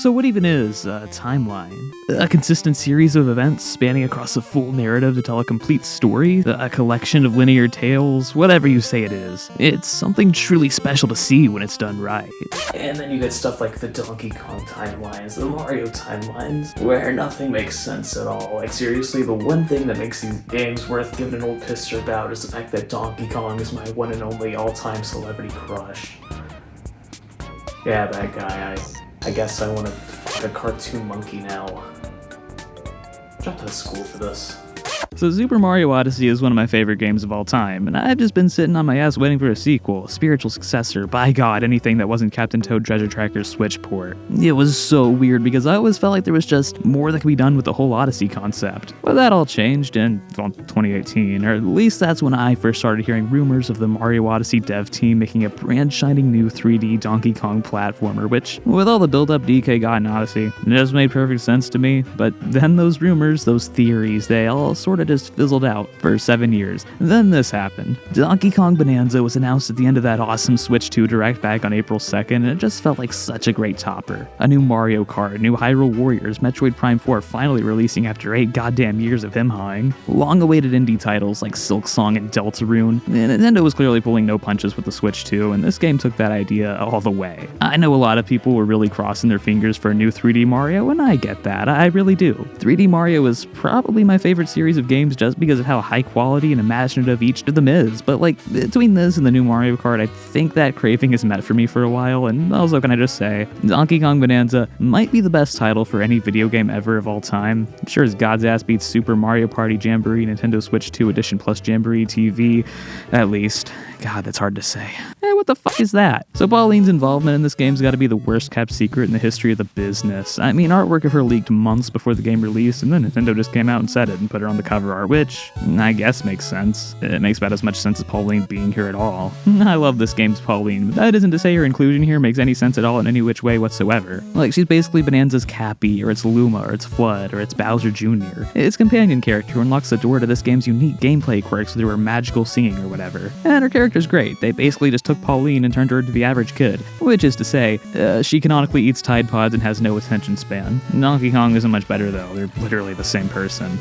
So what even is a timeline? A consistent series of events spanning across a full narrative to tell a complete story? A collection of linear tales? Whatever you say it is. It's something truly special to see when it's done right. And then you get stuff like the Donkey Kong timelines, the Mario timelines, where nothing makes sense at all. Like seriously, the one thing that makes these games worth giving an old pisser about is the fact that Donkey Kong is my one and only all-time celebrity crush. Yeah, that guy. I guess I want to fuck a cartoon monkey now. Dropped out of school for this. So Super Mario Odyssey is one of my favorite games of all time, and I've just been sitting on my ass waiting for a sequel, a spiritual successor, by God, anything that wasn't Captain Toad Treasure Tracker's Switch port. It was so weird because I always felt like there was just more that could be done with the whole Odyssey concept. But that all changed in 2018, or at least that's when I first started hearing rumors of the Mario Odyssey dev team making a brand shining new 3D Donkey Kong platformer, which, with all the build-up DK got in Odyssey, it just made perfect sense to me. But then those rumors, those theories, they all sort of just fizzled out for 7 years. Then this happened. Donkey Kong Bananza was announced at the end of that awesome Switch 2 Direct back on April 2nd, and it just felt like such a great topper. A new Mario Kart, new Hyrule Warriors, Metroid Prime 4 finally releasing after 8 goddamn years of him hawing. Long-awaited indie titles like Silk Song and Deltarune. Nintendo was clearly pulling no punches with the Switch 2, and this game took that idea all the way. I know a lot of people were really crossing their fingers for a new 3D Mario, and I get that. I really do. 3D Mario is probably my favorite series of games just because of how high quality and imaginative each of them is, but like, between this and the new Mario Kart, I think that craving is met for me for a while. And also, can I just say, Donkey Kong Bananza might be the best title for any video game ever of all time. I'm sure as God's ass beats Super Mario Party Jamboree Nintendo Switch 2 Edition plus Jamboree TV, at least. God, that's hard to say. What the fuck is that? So Pauline's involvement in this game's gotta be the worst kept secret in the history of the business. I mean, artwork of her leaked months before the game released, and then Nintendo just came out and said it and put her on the cover art, which I guess makes sense. It makes about as much sense as Pauline being here at all. I love this game's Pauline, but that isn't to say her inclusion here makes any sense at all in any which way whatsoever. Like, she's basically Bananza's Cappy, or it's Luma, or it's Flood, or it's Bowser Jr. Its companion character who unlocks the door to this game's unique gameplay quirks through her magical singing or whatever. And her character's great. They basically just took Pauline and turned her into the average kid. Which is to say, she canonically eats Tide Pods and has no attention span. Donkey Kong isn't much better though, they're literally the same person.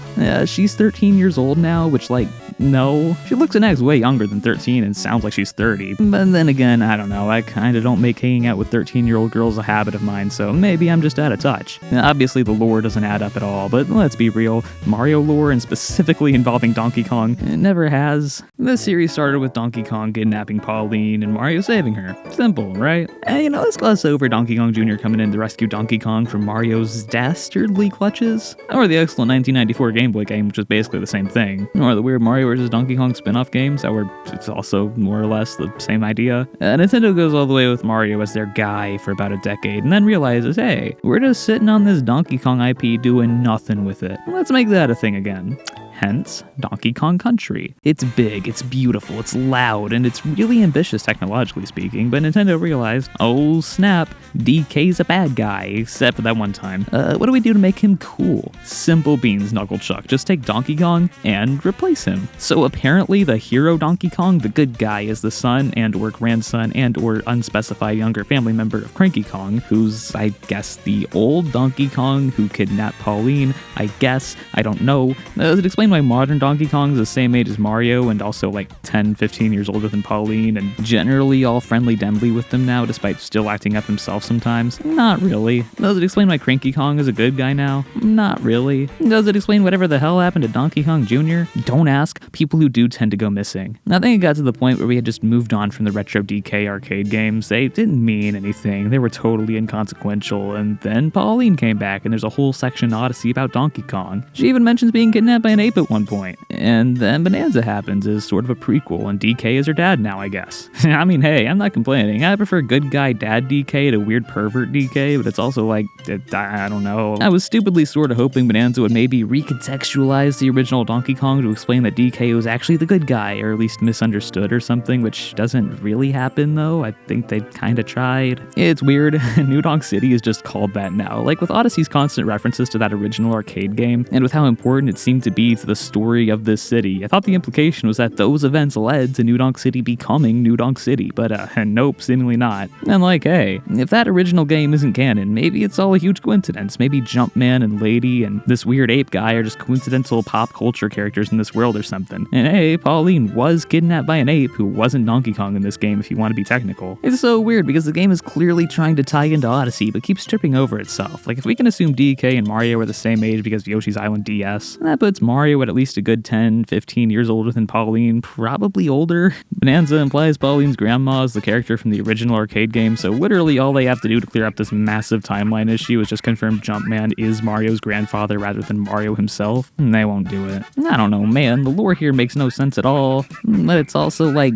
She's 13 years old now, which like, no. She looks and acts way younger than 13 and sounds like she's 30. But then again, I don't know, I kinda don't make hanging out with 13-year-old girls a habit of mine, so maybe I'm just out of touch. Obviously the lore doesn't add up at all, but let's be real, Mario lore, and specifically involving Donkey Kong, it never has. This series started with Donkey Kong kidnapping Pauline and Mario saving her. Simple, right? And let's gloss over Donkey Kong Jr. coming in to rescue Donkey Kong from Mario's dastardly clutches, or the excellent 1994 Game Boy game, which is basically the same thing, or the weird Mario vs. Donkey Kong spin-off games that were it's also more or less the same idea. Nintendo goes all the way with Mario as their guy for about a decade, and then realizes, hey, we're just sitting on this Donkey Kong IP doing nothing with it. Let's make that a thing again. Hence, Donkey Kong Country. It's big, it's beautiful, it's loud, and it's really ambitious technologically speaking, but Nintendo realized, oh snap, DK's a bad guy, except for that one time. What do we do to make him cool? Simple beans, Knuckle Chuck. Just take Donkey Kong and replace him. So apparently the hero Donkey Kong, the good guy, is the son and or grandson and or unspecified younger family member of Cranky Kong, who's, I guess, the old Donkey Kong who kidnapped Pauline, I guess, I don't know. Does it explain why modern Donkey Kong is the same age as Mario and also like 10, 15 years older than Pauline and generally all friendly-dembly with them now despite still acting up himself sometimes? Not really. Does it explain why Cranky Kong is a good guy now? Not really. Does it explain whatever the hell happened to Donkey Kong Jr.? Don't ask. People who do tend to go missing. I think it got to the point where we had just moved on from the retro DK arcade games. They didn't mean anything. They were totally inconsequential. And then Pauline came back and there's a whole section in Odyssey about Donkey Kong. She even mentions being kidnapped by an ape at one point. And then Bananza happens as sort of a prequel, and DK is her dad now, I guess. I mean, hey, I'm not complaining. I prefer good guy dad DK to weird pervert DK, but it's also like, I don't know. I was stupidly sort of hoping Bananza would maybe recontextualize the original Donkey Kong to explain that DK was actually the good guy, or at least misunderstood or something, which doesn't really happen though. I think they kinda tried. It's weird. New Donk City is just called that now. Like with Odyssey's constant references to that original arcade game, and with how important it seemed to be to to the story of this city. I thought the implication was that those events led to New Donk City becoming New Donk City, but nope, seemingly not. And like, hey, if that original game isn't canon, maybe it's all a huge coincidence. Maybe Jumpman and Lady and this weird ape guy are just coincidental pop culture characters in this world or something. And hey, Pauline was kidnapped by an ape who wasn't Donkey Kong in this game if you want to be technical. It's so weird because the game is clearly trying to tie into Odyssey, but keeps tripping over itself. Like, if we can assume DK and Mario are the same age because of Yoshi's Island DS, that puts Mario at least a good 10, 15 years older than Pauline, probably older. Bananza implies Pauline's grandma is the character from the original arcade game, so literally all they have to do to clear up this massive timeline issue is just confirm Jumpman is Mario's grandfather rather than Mario himself. And they won't do it. I don't know, man, the lore here makes no sense at all, but it's also like,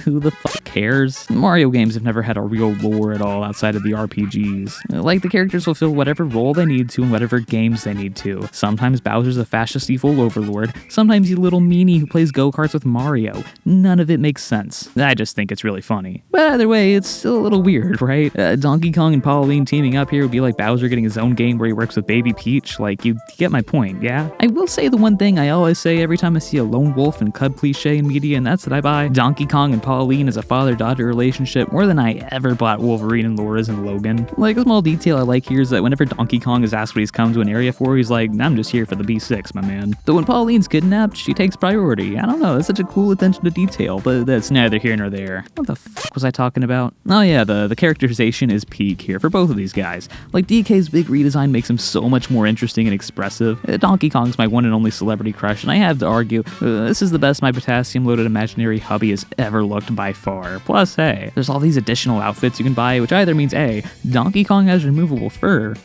who the fuck cares? Mario games have never had a real lore at all outside of the RPGs. Like, the characters fulfill whatever role they need to in whatever games they need to. Sometimes Bowser's a fascist evil overlord, sometimes he's a little meanie who plays go-karts with Mario. None of it makes sense. I just think it's really funny. But either way, it's still a little weird, right? Donkey Kong and Pauline teaming up here would be like Bowser getting his own game where he works with Baby Peach. Like, you get my point, yeah? I will say the one thing I always say every time I see a lone wolf and cub cliche in media, and that's that I buy Donkey Kong and Pauline as a father-daughter relationship more than I ever bought Wolverine and Laura's and Logan. Like, a small detail I like here is that whenever Donkey Kong is asked what he's come to an area for, he's like, I'm just here for the B6, my man. Though when Pauline's kidnapped, she takes priority. I don't know, that's such a cool attention to detail, but that's neither here nor there. What the fuck was I talking about? Oh yeah, the characterization is peak here for both of these guys. Like, DK's big redesign makes him so much more interesting and expressive. Donkey Kong's my one and only celebrity crush, and I have to argue, this is the best my potassium-loaded imaginary hubby has ever looked by far. Plus, hey, there's all these additional outfits you can buy, which either means A, Donkey Kong has removable fur,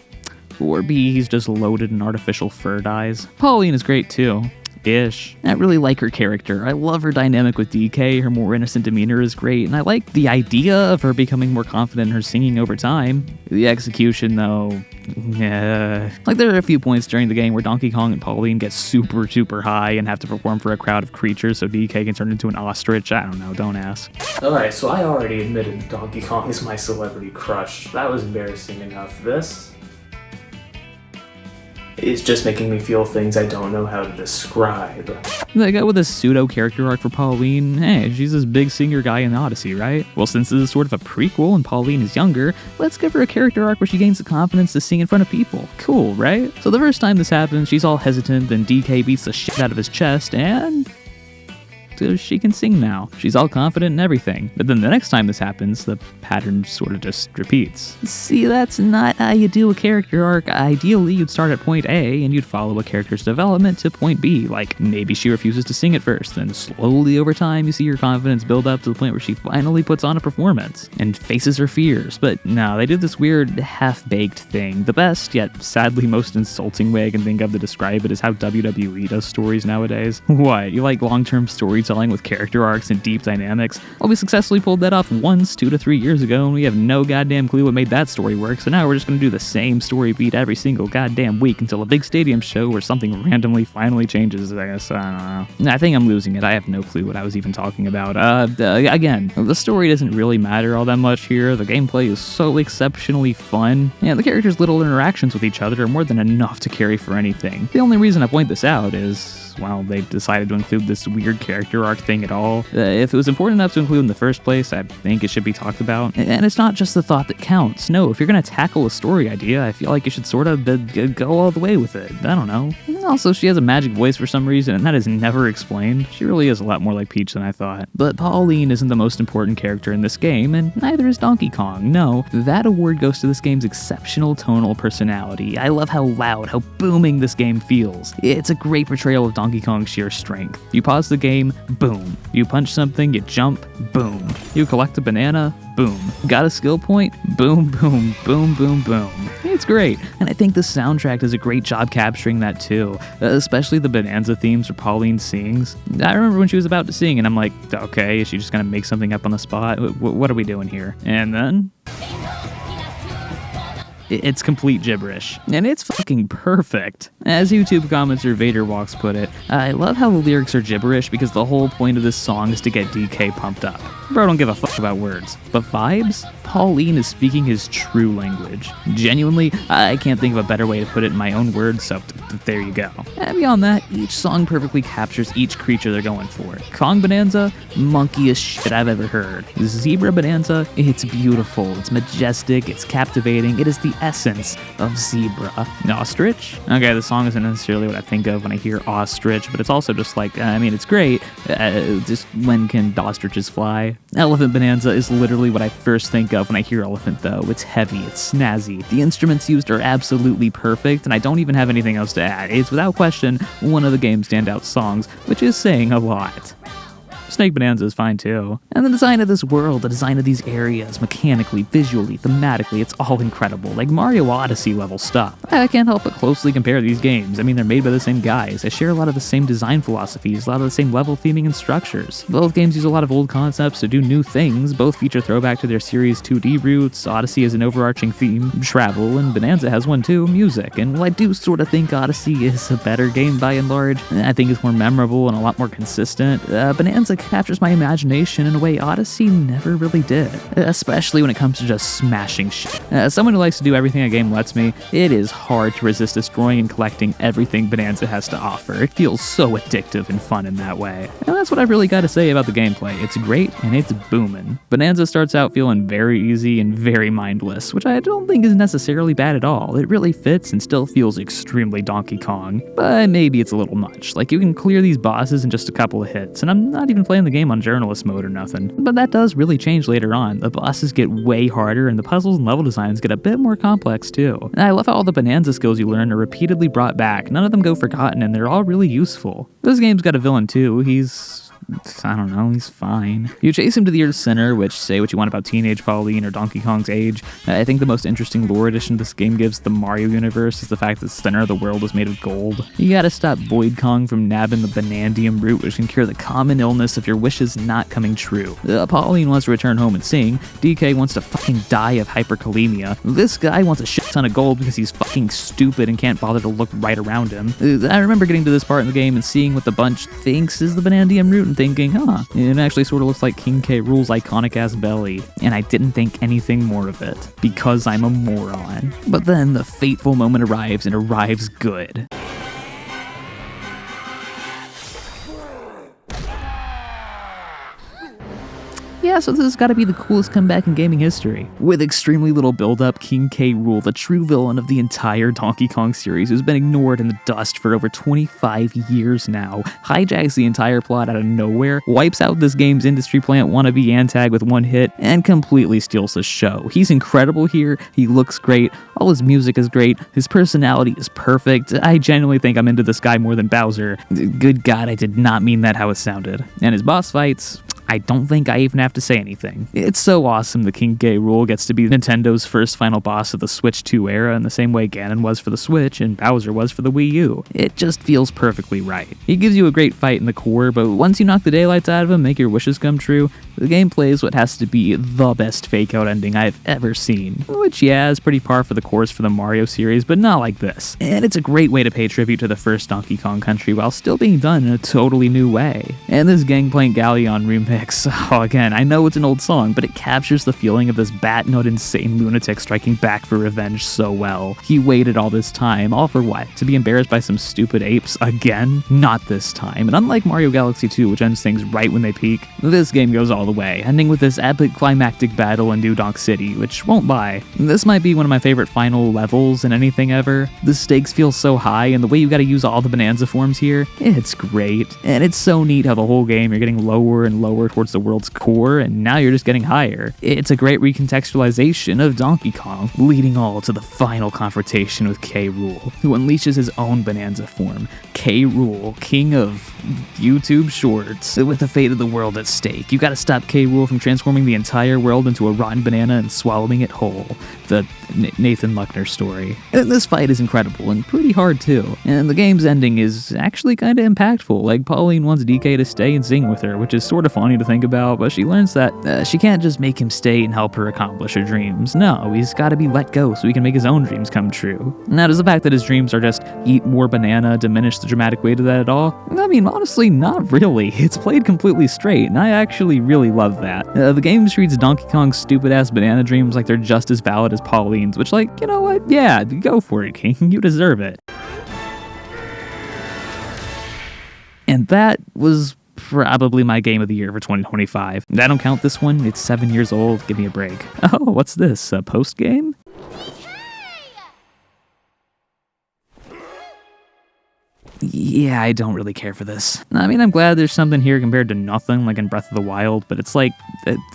or B, he's just loaded in artificial fur dyes. Pauline is great too. Ish. I really like her character. I love her dynamic with DK, her more innocent demeanor is great, and I like the idea of her becoming more confident in her singing over time. The execution, though, yeah. Like, there are a few points during the game where Donkey Kong and Pauline get super high and have to perform for a crowd of creatures so DK can turn into an ostrich. I don't know, don't ask. Alright, so I already admitted Donkey Kong is my celebrity crush. That was embarrassing enough. This is just making me feel things I don't know how to describe. They go with a pseudo character arc for Pauline. Hey, she's this big singer guy in Odyssey, right? Well, since this is sort of a prequel and Pauline is younger, let's give her a character arc where she gains the confidence to sing in front of people. Cool, right? So the first time this happens, she's all hesitant, then DK beats the shit out of his chest, and she can sing now. She's all confident and everything. But then the next time this happens, the pattern sort of just repeats. See, that's not how you do a character arc. Ideally, you'd start at point A and you'd follow a character's development to point B. Like, maybe she refuses to sing at first, then slowly over time you see her confidence build up to the point where she finally puts on a performance and faces her fears. But no, they do this weird half-baked thing. The best, yet sadly most insulting way I can think of to describe it is how WWE does stories nowadays. What, you like long-term storytelling with character arcs and deep dynamics? Well, we successfully pulled that off once 2 to 3 years ago, and we have no goddamn clue what made that story work, so now we're just gonna do the same story beat every single goddamn week until a big stadium show where something randomly finally changes, I guess. I don't know. I think I'm losing it. I have no clue what I was even talking about. Again, the story doesn't really matter all that much here. The gameplay is so exceptionally fun, and the characters' little interactions with each other are more than enough to carry for anything. The only reason I point this out is, well, they decided to include this weird character arc thing at all. If it was important enough to include in the first place, I think it should be talked about. And it's not just the thought that counts. No, if you're gonna tackle a story idea, I feel like you should sort of go all the way with it. I don't know. Also, she has a magic voice for some reason, and that is never explained. She really is a lot more like Peach than I thought. But Pauline isn't the most important character in this game, and neither is Donkey Kong. No, that award goes to this game's exceptional tonal personality. I love how loud, how booming this game feels. It's a great portrayal of Donkey Kong's sheer strength. You pause the game, boom. You punch something, you jump, boom. You collect a banana, boom. Got a skill point, boom, boom, boom, boom, boom. It's great, and I think the soundtrack does a great job capturing that too, especially the Bananza themes where Pauline sings. I remember when she was about to sing, and I'm like, okay, is she just gonna make something up on the spot? What are we doing here? And then it's complete gibberish, and it's fucking perfect. As YouTube commenter Vader Walks put it, I love how the lyrics are gibberish because the whole point of this song is to get DK pumped up. Bro don't give a fuck about words, but vibes? Pauline is speaking his true language. Genuinely, I can't think of a better way to put it in my own words, so there you go. And beyond that, each song perfectly captures each creature they're going for. Kong Bananza, monkeyest shit I've ever heard. Zebra Bananza, it's beautiful, it's majestic, it's captivating, it is the essence of zebra. Ostrich? Okay, the song isn't necessarily what I think of when I hear ostrich, but it's also just like, it's great. Just when can ostriches fly? Elephant Bananza is literally what I first think of when I hear elephant, though. It's heavy, it's snazzy. The instruments used are absolutely perfect, and I don't even have anything else to add. It's without question one of the game's standout songs, which is saying a lot. Snake Bananza is fine too. And the design of this world, the design of these areas, mechanically, visually, thematically, it's all incredible. Like Mario Odyssey level stuff. I can't help but closely compare these games. I mean, they're made by the same guys. They share a lot of the same design philosophies, a lot of the same level theming and structures. Both games use a lot of old concepts to do new things. Both feature throwback to their series' 2D roots. Odyssey has an overarching theme, travel, and Bananza has one too, music. And while I do sort of think Odyssey is a better game by and large, I think it's more memorable and a lot more consistent. Bananza captures my imagination in a way Odyssey never really did, especially when it comes to just smashing shit. As someone who likes to do everything a game lets me, it is hard to resist destroying and collecting everything Bananza has to offer. It feels so addictive and fun in that way. And that's what I really got to say about the gameplay. It's great and it's booming. Bananza starts out feeling very easy and very mindless, which I don't think is necessarily bad at all. It really fits and still feels extremely Donkey Kong, but maybe it's a little much. Like, you can clear these bosses in just a couple of hits, and I'm not even playing the game on journalist mode or nothing. But that does really change later on. The bosses get way harder and the puzzles and level designs get a bit more complex too. And I love how all the Bananza skills you learn are repeatedly brought back. None of them go forgotten and they're all really useful. This game's got a villain too. He's fine. You chase him to the Earth's center, which, say what you want about Teenage Pauline or Donkey Kong's age, I think the most interesting lore addition this game gives the Mario universe is the fact that the center of the world is made of gold. You gotta stop Void Kong from nabbing the Banandium root, which can cure the common illness of your wishes not coming true. Pauline wants to return home and sing, DK wants to fucking die of hyperkalemia, this guy wants a shit ton of gold because he's fucking stupid and can't bother to look right around him. I remember getting to this part in the game and seeing what the bunch thinks is the Banandium root and thinking, it actually sort of looks like King K. Rool's iconic-ass belly. And I didn't think anything more of it, because I'm a moron. But then the fateful moment arrives, and arrives good. Yeah, so this has got to be the coolest comeback in gaming history. With extremely little build-up, King K. Rool, the true villain of the entire Donkey Kong series, who's been ignored in the dust for over 25 years now, hijacks the entire plot out of nowhere, wipes out this game's industry plant wannabe Antag with one hit, and completely steals the show. He's incredible here, he looks great, all his music is great, his personality is perfect. I genuinely think I'm into this guy more than Bowser. Good God, I did not mean that how it sounded. And his boss fights, I don't think I even have to say anything. It's so awesome that King K. Rool gets to be Nintendo's first final boss of the Switch 2 era in the same way Ganon was for the Switch and Bowser was for the Wii U. It just feels perfectly right. He gives you a great fight in the core, but once you knock the daylights out of him, make your wishes come true, the game plays what has to be the best fake-out ending I've ever seen. Which, yeah, is pretty par for the course for the Mario series, but not like this. And it's a great way to pay tribute to the first Donkey Kong Country while still being done in a totally new way. And this Gangplank Galleon remix, again, I know it's an old song, but it captures the feeling of this bat-nut insane lunatic striking back for revenge so well. He waited all this time, all for what? To be embarrassed by some stupid apes again? Not this time. And unlike Mario Galaxy 2, which ends things right when they peak, this game goes all the way, ending with this epic climactic battle in New Donk City, which won't lie. This might be one of my favorite final levels in anything ever. The stakes feel so high, and the way you gotta use all the Bananza forms here, it's great. And it's so neat how the whole game you're getting lower and lower towards the world's core, and now you're just getting higher. It's a great recontextualization of Donkey Kong, leading all to the final confrontation with K. Rool, who unleashes his own Bananza form. K. Rool, king of YouTube Shorts. With the fate of the world at stake, you gotta stop K. Rool from transforming the entire world into a rotten banana and swallowing it whole. The Nathan Luckner story. And this fight is incredible and pretty hard too. And the game's ending is actually kinda impactful. Like, Pauline wants DK to stay and sing with her, which is sorta funny to think about, but she learns that she can't just make him stay and help her accomplish her dreams. No, he's gotta be let go so he can make his own dreams come true. Now, does the fact that his dreams are just eat more banana diminish the dramatic weight of that at all? I mean, honestly, not really. It's played completely straight, and I actually really love that. The game treats Donkey Kong's stupid-ass banana dreams like they're just as valid as Pauline's, which, like, you know what? Yeah, go for it, King. You deserve it. And that was probably my game of the year for 2025. I don't count this one. It's 7 years old. Give me a break. Oh, what's this? A post game? Yeah, I don't really care for this. I mean, I'm glad there's something here compared to nothing, like in Breath of the Wild, but it's like,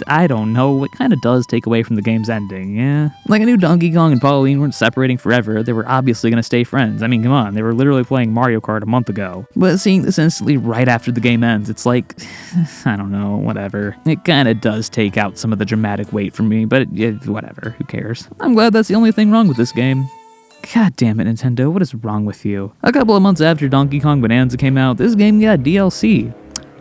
I don't know, it kind of does take away from the game's ending, yeah? Like, I knew Donkey Kong and Pauline weren't separating forever, they were obviously gonna stay friends. I mean, come on, they were literally playing Mario Kart a month ago. But seeing this instantly right after the game ends, it's like, I don't know, whatever. It kinda does take out some of the dramatic weight from me, but whatever, who cares? I'm glad that's the only thing wrong with this game. God damn it, Nintendo, what is wrong with you? A couple of months after Donkey Kong Bananza came out, this game got DLC.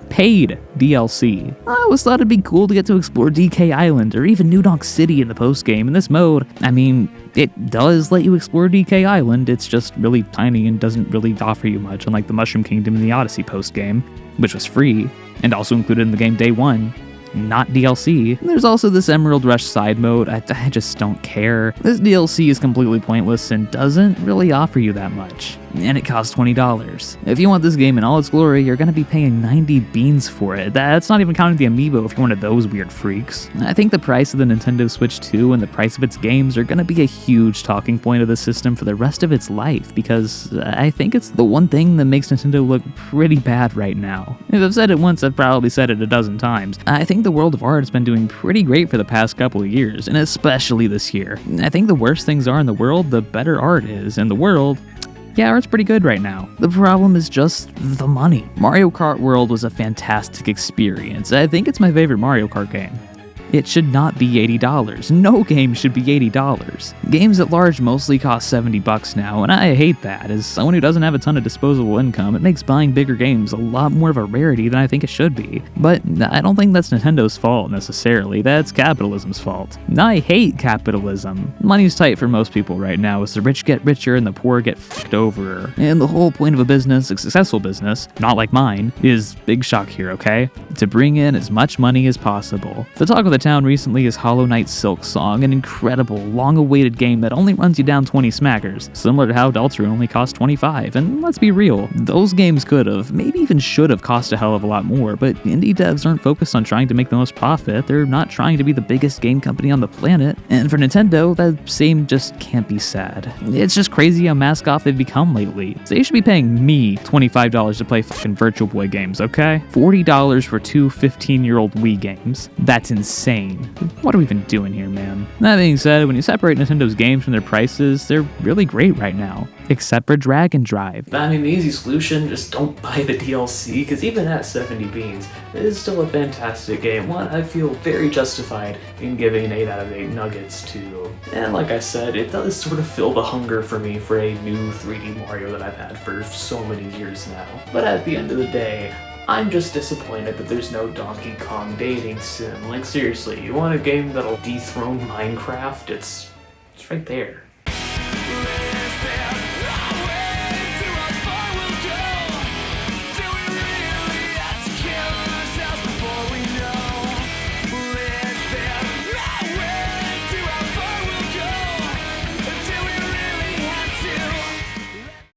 Paid DLC. I always thought it'd be cool to get to explore DK Island or even New Donk City in the post-game. In this mode, I mean, it does let you explore DK Island, it's just really tiny and doesn't really offer you much, unlike the Mushroom Kingdom in the Odyssey post-game, which was free, and also included in the game day one. Not DLC. There's also this Emerald Rush side mode. I just don't care. This DLC is completely pointless and doesn't really offer you that much. And it costs $20. If you want this game in all its glory, you're gonna be paying 90 beans for it. That's not even counting the amiibo if you're one of those weird freaks. I think the price of the Nintendo Switch 2 and the price of its games are gonna be a huge talking point of the system for the rest of its life, because I think it's the one thing that makes Nintendo look pretty bad right now. If I've said it once, I've probably said it a dozen times. I think the world of art has been doing pretty great for the past couple of years, and especially this year. I think the worse things are in the world, the better art is. In the world, yeah, art's pretty good right now. The problem is just the money. Mario Kart World was a fantastic experience. I think it's my favorite Mario Kart game. It should not be $80. No game should be $80. Games at large mostly cost $70 now, and I hate that. As someone who doesn't have a ton of disposable income, it makes buying bigger games a lot more of a rarity than I think it should be. But I don't think that's Nintendo's fault necessarily, that's capitalism's fault. I hate capitalism. Money's tight for most people right now as the rich get richer and the poor get f***ed over. And the whole point of a business, a successful business, not like mine, is big shock here, okay? To bring in as much money as possible. The talk of the town recently is Hollow Knight Silk Song, an incredible, long-awaited game that only runs you down 20 smackers, similar to how Deltarune only cost 25, and let's be real, those games could have, maybe even should have cost a hell of a lot more, but indie devs aren't focused on trying to make the most profit, they're not trying to be the biggest game company on the planet, and for Nintendo, that same just can't be said. It's just crazy how mask off they've become lately. They should be paying me $25 to play fucking Virtual Boy games, okay? $40 for two 15-year-old Wii games. That's insane. What are we even doing here, man? That being said, when you separate Nintendo's games from their prices, they're really great right now. Except for Dragon Drive. I mean, the easy solution, just don't buy the DLC, because even at 70 beans, it is still a fantastic game, one I feel very justified in giving an 8 out of 8 nuggets to. And like I said, it does sort of fill the hunger for me for a new 3D Mario that I've had for so many years now. But at the end of the day, I'm just disappointed that there's no Donkey Kong dating sim. Like seriously, you want a game that'll dethrone Minecraft? It's right there.